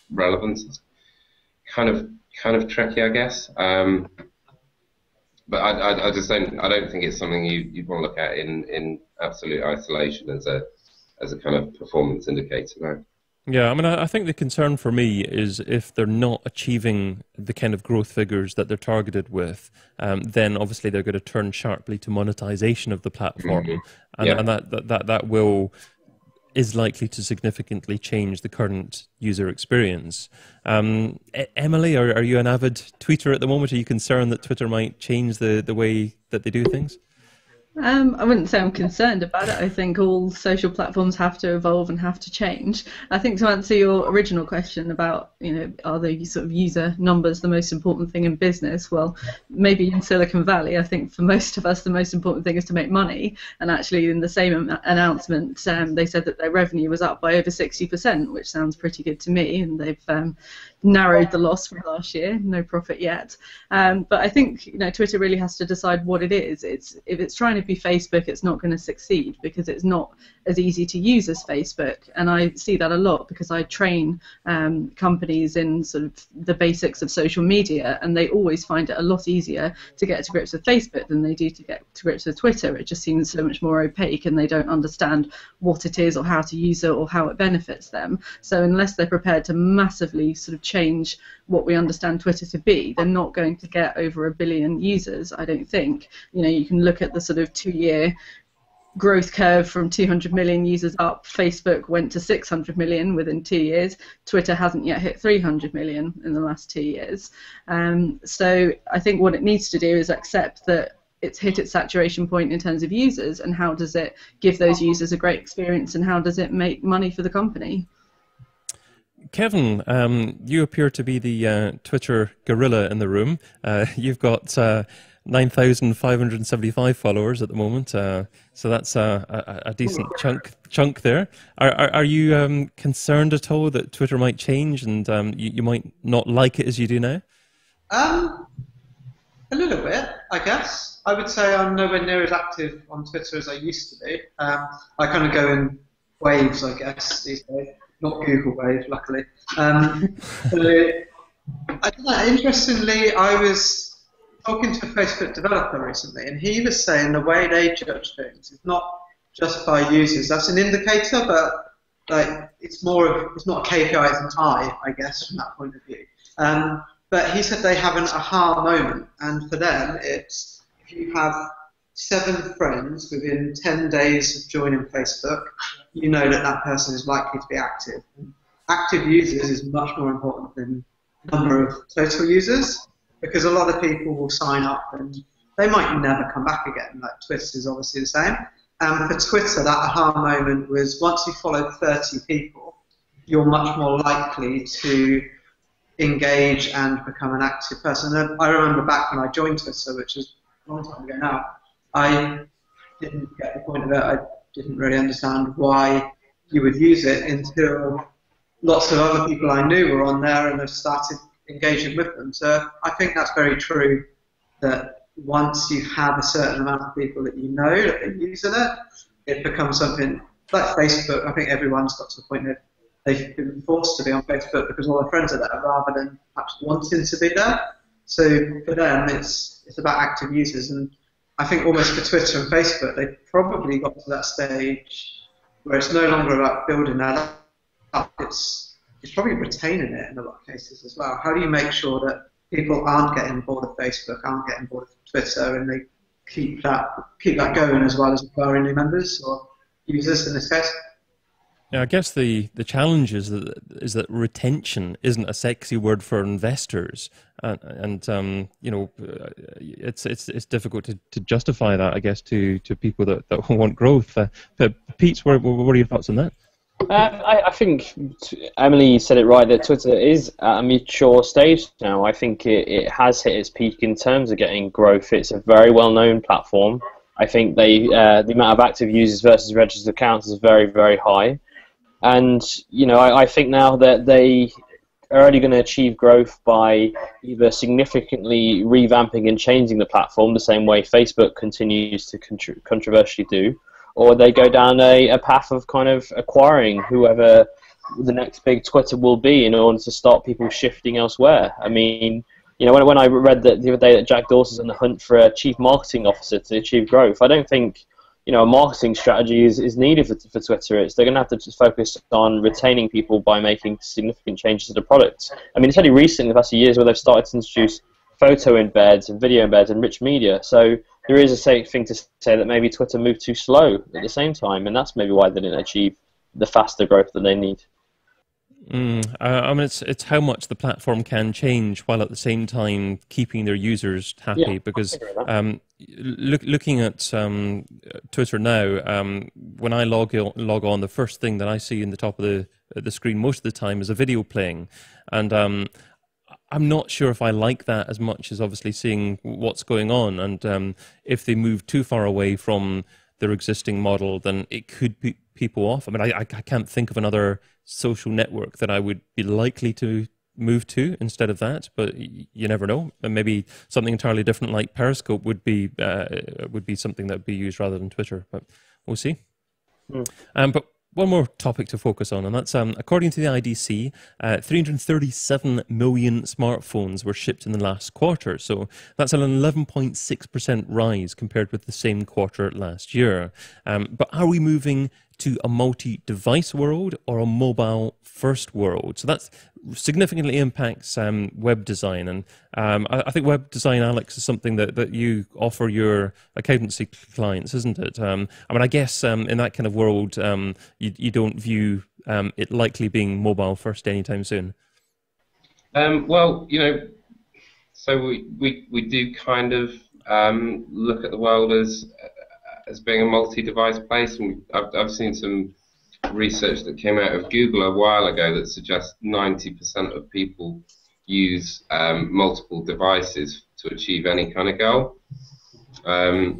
Speaker 6: relevance. It's kind of tricky, I guess. But I just don't think it's something you'd want to look at in absolute isolation as a kind of performance indicator. No.
Speaker 1: Yeah, I mean, I think the concern for me is if they're not achieving the kind of growth figures that they're targeted with, then obviously they're going to turn sharply to monetization of the platform, and that is likely to significantly change the current user experience. Emily, are you an avid tweeter at the moment? Are you concerned that Twitter might change the way that they do things?
Speaker 3: I wouldn't say I'm concerned about it. I think all social platforms have to evolve and have to change. I think to answer your original question about, are the sort of user numbers the most important thing in business? Well, maybe in Silicon Valley, I think for most of us, the most important thing is to make money. And actually, in the same announcement, they said that their revenue was up by over 60%, which sounds pretty good to me. And they've narrowed the loss from last year, no profit yet. But I think Twitter really has to decide what it is. If it's trying to be Facebook, it's not going to succeed because it's not as easy to use as Facebook. And I see that a lot because I train companies in sort of the basics of social media, and they always find it a lot easier to get to grips with Facebook than they do to get to grips with Twitter. It just seems so much more opaque, and they don't understand what it is or how to use it or how it benefits them. So unless they're prepared to massively sort of change what we understand Twitter to be, they're not going to get over 1 billion users, I don't think. You can look at the sort of 2-year growth curve from 200 million users up. Facebook went to 600 million within 2 years. Twitter hasn't yet hit 300 million in the last 2 years. So I think what it needs to do is accept that it's hit its saturation point in terms of users, and how does it give those users a great experience, and how does it make money for the company?
Speaker 1: Kevin, you appear to be the Twitter gorilla in the room. You've got 9,575 followers at the moment, so that's a decent chunk there. Are you concerned at all that Twitter might change and you might not like it as you do now?
Speaker 4: A little bit, I guess. I would say I'm nowhere near as active on Twitter as I used to be. I kind of go in waves, I guess, these days. Not Google Wave, luckily. So, I don't know, interestingly, I was talking to a Facebook developer recently, and he was saying the way they judge things is not just by users. That's an indicator, but it's not a KPI, it's an eye, I guess, from that point of view. But he said they have an aha moment, and for them, it's if you have 7 friends within 10 days of joining Facebook, you know that person is likely to be active. Active users is much more important than number of total users, because a lot of people will sign up and they might never come back again. Like Twitter is obviously the same. For Twitter, that aha moment was once you follow 30 people, you're much more likely to engage and become an active person. And I remember back when I joined Twitter, which is a long time ago now, I didn't get the point of it. I didn't really understand why you would use it until lots of other people I knew were on there and have started engaging with them. So I think that's very true, that once you have a certain amount of people that you know that are using it, it becomes something like Facebook. I think everyone's got to the point that they've been forced to be on Facebook because all their friends are there rather than perhaps wanting to be there. So for them, it's about active users. And I think almost for Twitter and Facebook, they've probably got to that stage where it's no longer about building that up, it's probably retaining it in a lot of cases as well. How do you make sure that people aren't getting bored of Facebook, aren't getting bored of Twitter, and they keep that going as well as acquiring new members or users in this case?
Speaker 1: Yeah, I guess the challenge is that retention isn't a sexy word for investors, and it's difficult to justify that, I guess, to people that want growth. But Pete, what are your thoughts on that?
Speaker 5: I think Emily said it right, that Twitter is at a mature stage now. I think it has hit its peak in terms of getting growth. It's a very well-known platform. I think the amount of active users versus registered accounts is very, very high. And, I think now that they are only going to achieve growth by either significantly revamping and changing the platform the same way Facebook continues to controversially do, or they go down a path of kind of acquiring whoever the next big Twitter will be in order to stop people shifting elsewhere. I mean, when I read that the other day that Jack Dorsey's on the hunt for a chief marketing officer to achieve growth, I don't think a marketing strategy is needed for Twitter. They're going to have to just focus on retaining people by making significant changes to the product. I mean, it's only recent in the past few years where they've started to introduce photo embeds and video embeds and rich media. So there is a safe thing to say that maybe Twitter moved too slow at the same time, and that's maybe why they didn't achieve the faster growth that they need.
Speaker 1: I mean, it's how much the platform can change while at the same time keeping their users happy.
Speaker 5: Yeah,
Speaker 1: because looking at Twitter now, when I log on, the first thing that I see in the top of the screen most of the time is a video playing, and I'm not sure if I like that as much as obviously seeing what's going on. And if they move too far away from their existing model, then it could put people off. I mean, I can't think of another social network that I would be likely to move to instead of that, but you never know. And maybe something entirely different like Periscope would be something that would be used rather than Twitter, but we'll see. But one more topic to focus on, and that's according to the IDC, 337 million smartphones were shipped in the last quarter. So that's an 11.6% rise compared with the same quarter last year. But are we moving to a multi-device world or a mobile-first world? So that significantly impacts web design. And I think web design, Alex, is something that you offer your accountancy clients, isn't it? I mean, I guess in that kind of world, you don't view it likely being mobile-first anytime soon.
Speaker 6: Well, you know, so we do kind of look at the world as being a multi-device place, and I've seen some research that came out of Google a while ago that suggests 90% of people use multiple devices to achieve any kind of goal,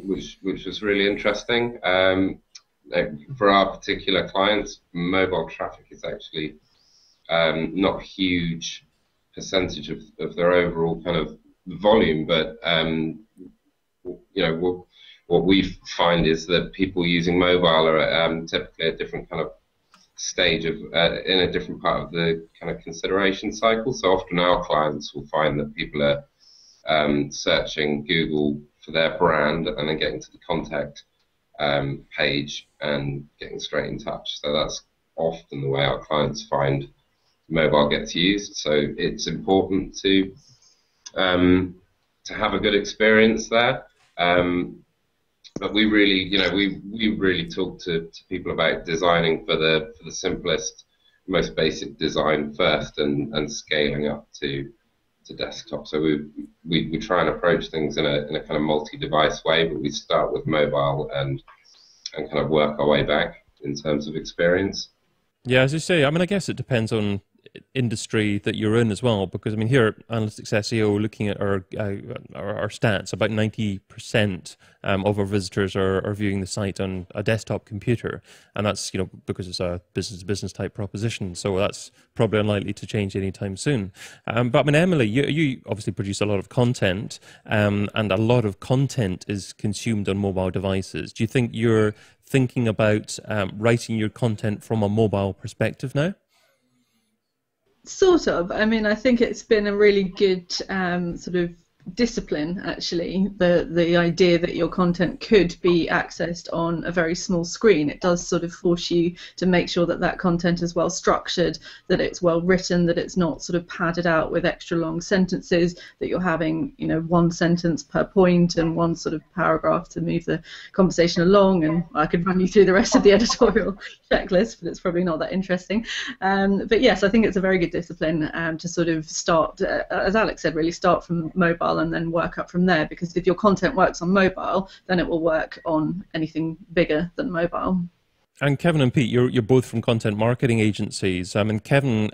Speaker 6: which was really interesting. For our particular clients, mobile traffic is actually not a huge percentage of their overall kind of volume, but you know, what we find is that people using mobile are typically a different kind of stage of in a different part of the kind of consideration cycle. So often our clients will find that people are searching Google for their brand and then getting to the contact page and getting straight in touch. So that's often the way our clients find mobile gets used. So it's important to have a good experience there. But we really, you know, we really talk to people about designing for the simplest, most basic design first, and scaling up to desktop. So we try and approach things in a kind of multi-device way, but we start with mobile and kind of work our way back in terms of experience.
Speaker 1: Yeah, as you say, I mean, I guess it depends on industry that you're in as well, because I mean, here at Analytics SEO, looking at our stats, about 90% of our visitors are viewing the site on a desktop computer, and that's, you know, because it's a business-to-business type proposition, so that's probably unlikely to change anytime soon. But I mean, Emily, you obviously produce a lot of content, and a lot of content is consumed on mobile devices. Do you think you're thinking about writing your content from a mobile perspective now?
Speaker 3: Sort of. I mean, I think it's been a really good sort of discipline, actually, the idea that your content could be accessed on a very small screen. It does sort of force you to make sure that that content is well structured, that it's well written, that it's not sort of padded out with extra long sentences, that you're having, you know, one sentence per point and one sort of paragraph to move the conversation along. And I could run you through the rest of the editorial checklist, but it's probably not that interesting. But yes, I think it's a very good discipline to sort of start, as Alex said, really start from mobile and then work up from there, because if your content works on mobile, then it will work on anything bigger than mobile.
Speaker 1: And Kevin and Pete, you're both from content marketing agencies. And Kevin,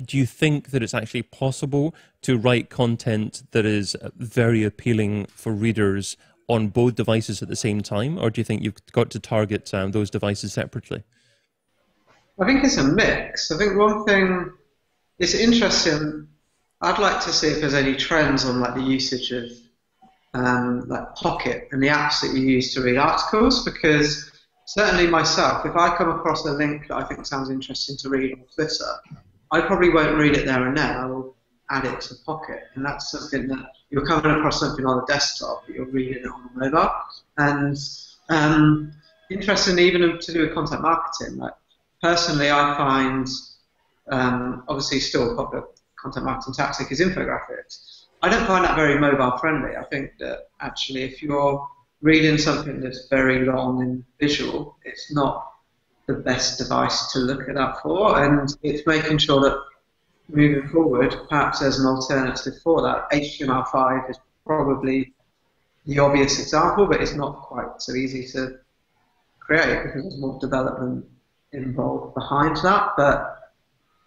Speaker 1: do you think that it's actually possible to write content that is very appealing for readers on both devices at the same time, or do you think you've got to target those devices separately?
Speaker 4: I think it's a mix. I think one thing is interesting. I'd like to see if there's any trends on like the usage of like Pocket and the apps that you use to read articles, because certainly myself, if I come across a link that I think sounds interesting to read on Twitter, I probably won't read it there and then. I will add it to Pocket, and that's something that you're coming across something on the desktop, but you're reading it on the mobile. And interestingly, even to do with content marketing, like personally, I find obviously still a popular content marketing tactic is infographics. I don't find that very mobile friendly. I think that actually if you're reading something that's very long and visual, it's not the best device to look at that for, and it's making sure that moving forward, perhaps there's an alternative for that. HTML5 is probably the obvious example, but it's not quite so easy to create because there's more development involved behind that. But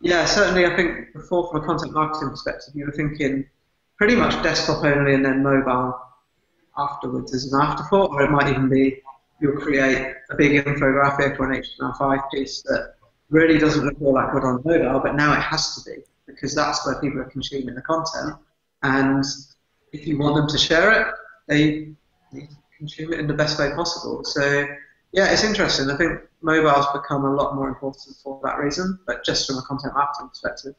Speaker 4: yeah, certainly I think before, from a content marketing perspective, you were thinking pretty much desktop only and then mobile afterwards as an afterthought, or it might even be you'll create a big infographic or an HTML5 piece that really doesn't look all that good on mobile, but now it has to be because that's where people are consuming the content. And if you want them to share it, they need to consume it in the best way possible. So yeah, it's interesting. I think mobile's become a lot more important for that reason, but just from a content marketing perspective.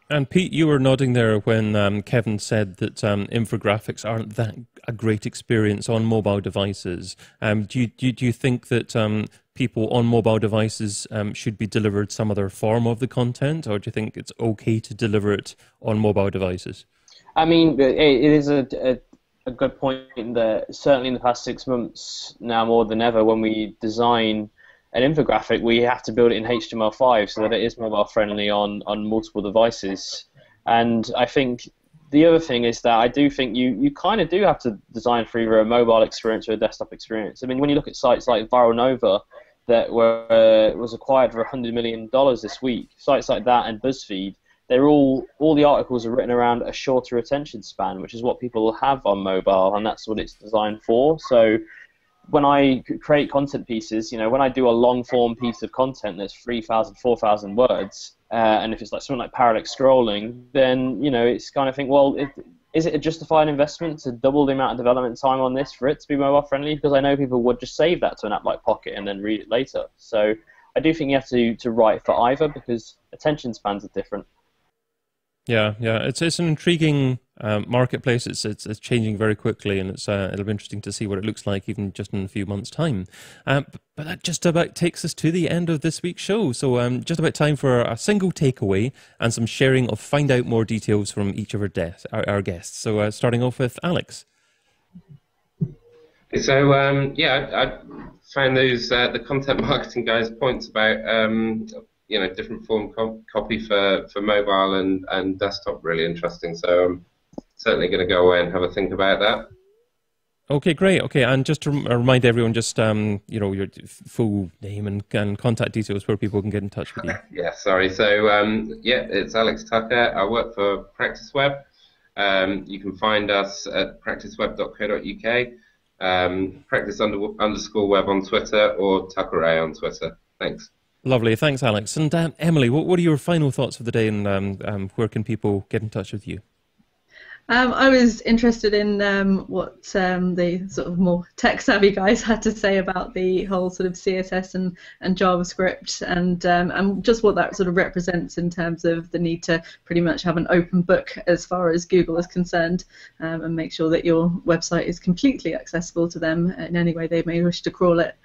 Speaker 1: And Pete, you were nodding there when Kevin said that infographics aren't that a great experience on mobile devices. Do you think that people on mobile devices should be delivered some other form of the content, or do you think it's okay to deliver it on mobile devices?
Speaker 5: I mean, it is a good point that certainly in the past 6 months, now more than ever, when we design an infographic, we have to build it in HTML5 so that it is mobile friendly on multiple devices. And I think the other thing is that I do think you kind of do have to design for either a mobile experience or a desktop experience. I mean, when you look at sites like Viral Nova that was acquired for $100 million this week, sites like that and BuzzFeed, they're all the articles are written around a shorter attention span, which is what people have on mobile, and that's what it's designed for. So when I create content pieces, when I do a long-form piece of content that's 3,000, 4,000 words, and if it's like something like parallax scrolling, then, it's kind of think, well, is it a justified investment to double the amount of development time on this for it to be mobile-friendly? Because I know people would just save that to an app like Pocket and then read it later. So I do think you have to write for either because attention spans are different.
Speaker 1: Yeah, it's an intriguing marketplace. It's changing very quickly, and it'll be interesting to see what it looks like even just in a few months' time. But that just about takes us to the end of this week's show. So just about time for a single takeaway and some sharing of find out more details from each of our guests. So starting off with Alex.
Speaker 6: So I found those the content marketing guys' points about different form copy for mobile and desktop really interesting. So I'm certainly going to go away and have a think about that.
Speaker 1: Okay, great. Okay, and just to remind everyone, just your full name and contact details where people can get in touch with you.
Speaker 6: Yeah, sorry. So it's Alex Tucker. I work for Practice Web. You can find us at practiceweb.co.uk, practice_web on Twitter, or Tucker A on Twitter. Thanks.
Speaker 1: Lovely, thanks, Alex. And Emily, what are your final thoughts of the day, and where can people get in touch with you?
Speaker 3: I was interested in what the sort of more tech-savvy guys had to say about the whole sort of CSS and JavaScript, and just what that sort of represents in terms of the need to pretty much have an open book as far as Google is concerned, and make sure that your website is completely accessible to them in any way they may wish to crawl it.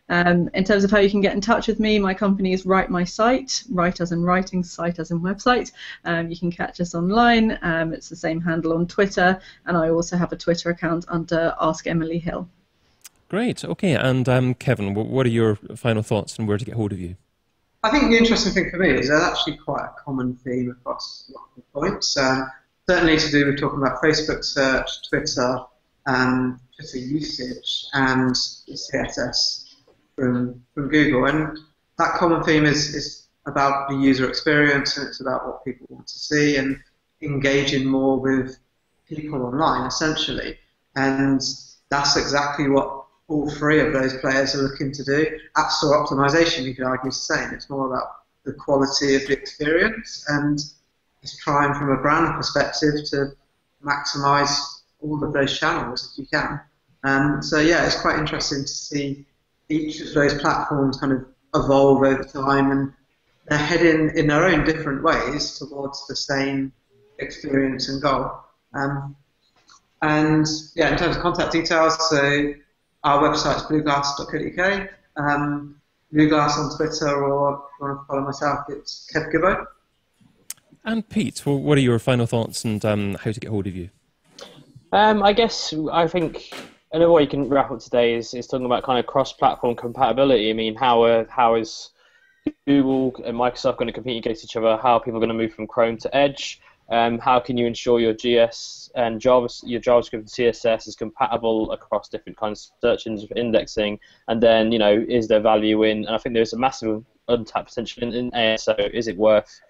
Speaker 3: In terms of how you can get in touch with me, my company is Write My Site, write as in writing, site as in website. You can catch us online. It's the same handle on Twitter, and I also have a Twitter account under Ask Emily Hill. Great.
Speaker 1: Okay, and Kevin, what are your final thoughts and where to get hold of you?
Speaker 4: I think the interesting thing for me is there's actually quite a common theme across a lot of the points. Certainly to do with talking about Facebook search, Twitter usage, and CSS. From Google, and that common theme is about the user experience, and it's about what people want to see and engaging more with people online, essentially. And that's exactly what all three of those players are looking to do. App Store optimization, you could argue, is the same. It's more about the quality of the experience, and it's trying from a brand perspective to maximize all of those channels if you can. So yeah, it's quite interesting to see each of those platforms kind of evolve over time, and they're heading in their own different ways towards the same experience and goal. And yeah, in terms of contact details, so our website's blueglass.co.uk, Blueglass on Twitter, or if you want to follow myself, it's Kev Gibbo.
Speaker 1: And Pete, what are your final thoughts and how to get hold of you?
Speaker 5: I think another way you can wrap up today is talking about kind of cross-platform compatibility. I mean, how is Google and Microsoft going to compete against each other? How are people going to move from Chrome to Edge? How can you ensure your GS and your JavaScript and CSS is compatible across different kinds of search engines for indexing? And then, is there value in? And I think there's a massive untapped potential in ASO. Is it worth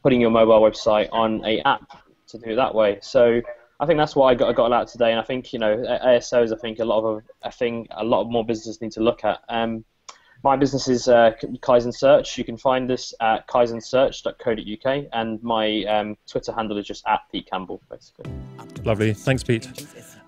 Speaker 5: putting your mobile website on a app to do it that way? So I think that's why I got out today. And I think ASO is a lot more businesses need to look at. My business is Kaizen Search. You can find this at kaizensearch.co.uk, and my Twitter handle is just @PeteCampbell, basically.
Speaker 1: Lovely. Thanks, Pete.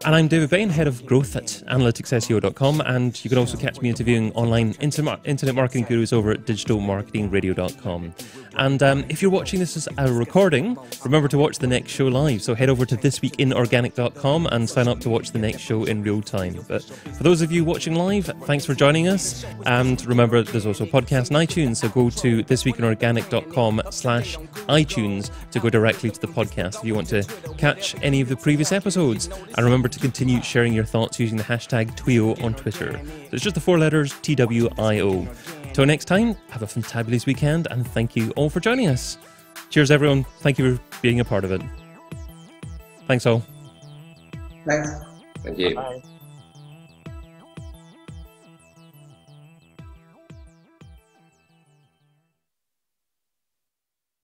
Speaker 1: And I'm David Bain, Head of Growth at analyticsseo.com, and you can also catch me interviewing online internet marketing gurus over at digitalmarketingradio.com. And if you're watching this as a recording, remember to watch the next show live. So head over to thisweekinorganic.com and sign up to watch the next show in real time. But for those of you watching live, thanks for joining us. And remember, there's also a podcast on iTunes, so go to thisweekinorganic.com/iTunes to go directly to the podcast if you want to catch any of the previous episodes. And remember to continue sharing your thoughts using the hashtag TWIO on Twitter. So it's just the 4 letters TWIO. Till next time, have a fantabulous weekend, and thank you all for joining us. Cheers, everyone. Thank you for being a part of it. Thanks all.
Speaker 4: Thanks.
Speaker 6: Thank you.
Speaker 5: Bye.